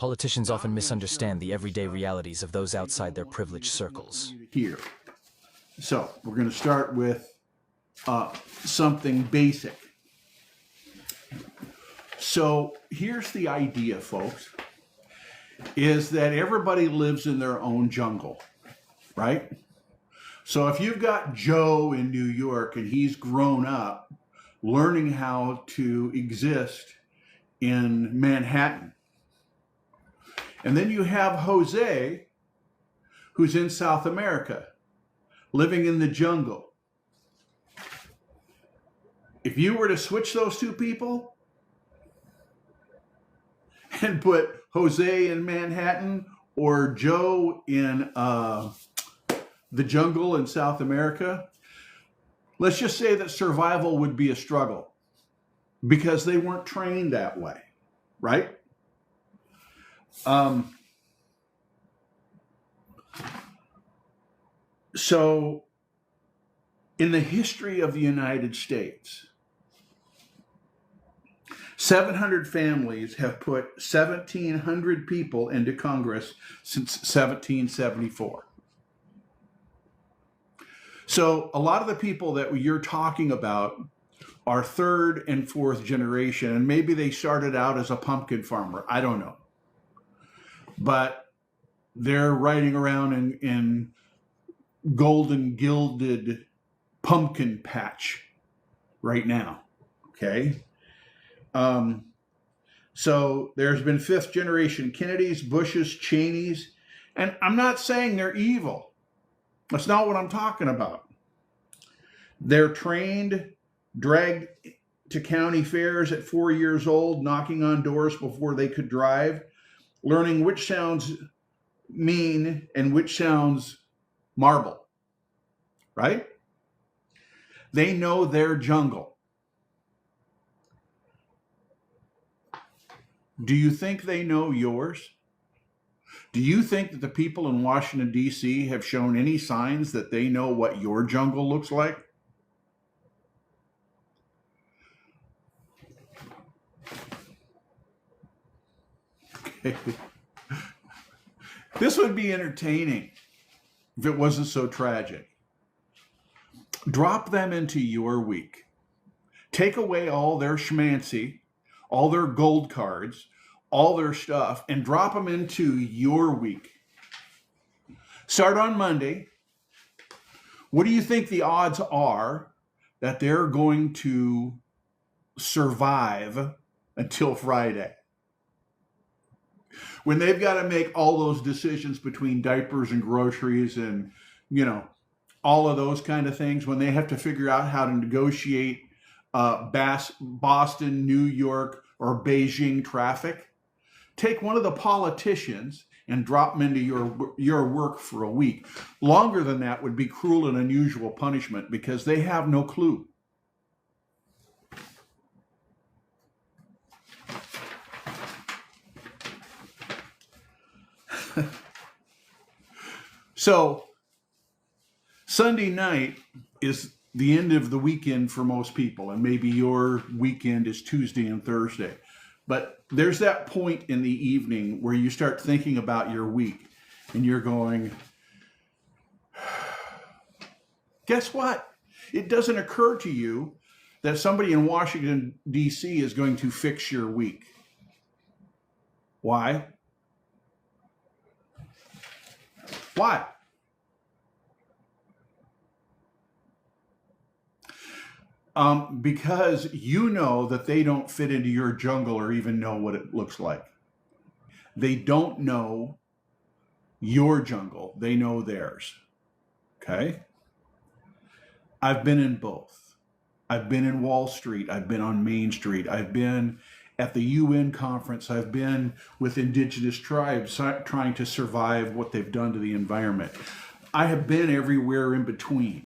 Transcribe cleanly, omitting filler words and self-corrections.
Politicians often misunderstand the everyday realities of those outside their privileged circles. Here. So, we're going to start with something basic. So, here's the idea, folks, is that everybody lives in their own jungle, right? So, if you've got Joe in New York and he's grown up learning how to exist in Manhattan, and then you have Jose, who's in South America, living in the jungle. If you were to switch those two people and put Jose in Manhattan or Joe in the jungle in South America, let's just say that survival would be a struggle because they weren't trained that way, right? So, in the history of the United States, 700 families have put 1,700 people into Congress since 1774. So, a lot of the people that you're talking about are third and fourth generation, and maybe they started out as a pumpkin farmer. I don't know. But they're riding around in golden gilded pumpkin patch right now. Okay. So there's been fifth generation Kennedys, Bushes, Cheneys, and I'm not saying they're evil. That's not what I'm talking about. They're trained, dragged to county fairs at 4 years old, knocking on doors before they could drive, learning which sounds mean and which sounds marble, right? They know their jungle. Do you think they know yours? Do you think that the people in Washington, D.C. have shown any signs that they know what your jungle looks like? Okay. This would be entertaining if it wasn't so tragic. Drop them into your week. Take away all their schmancy, all their gold cards, all their stuff, and drop them into your week. Start on Monday. What do you think the odds are that they're going to survive until Friday? When they've got to make all those decisions between diapers and groceries and, all of those kind of things, when they have to figure out how to negotiate Boston, New York, or Beijing traffic, take one of the politicians and drop them into your work for a week. Longer than that would be cruel and unusual punishment because they have no clue. So, Sunday night is the end of the weekend for most people, and maybe your weekend is Tuesday and Thursday. But there's that point in the evening where you start thinking about your week, and you're going, guess what? It doesn't occur to you that somebody in Washington, D.C. is going to fix your week. Why? Why? Because you know that they don't fit into your jungle or even know what it looks like. They don't know your jungle. They know theirs. Okay? I've been in both. I've been in Wall Street. I've been on Main Street. I've been at the UN conference. I've been with indigenous tribes trying to survive what they've done to the environment. I have been everywhere in between.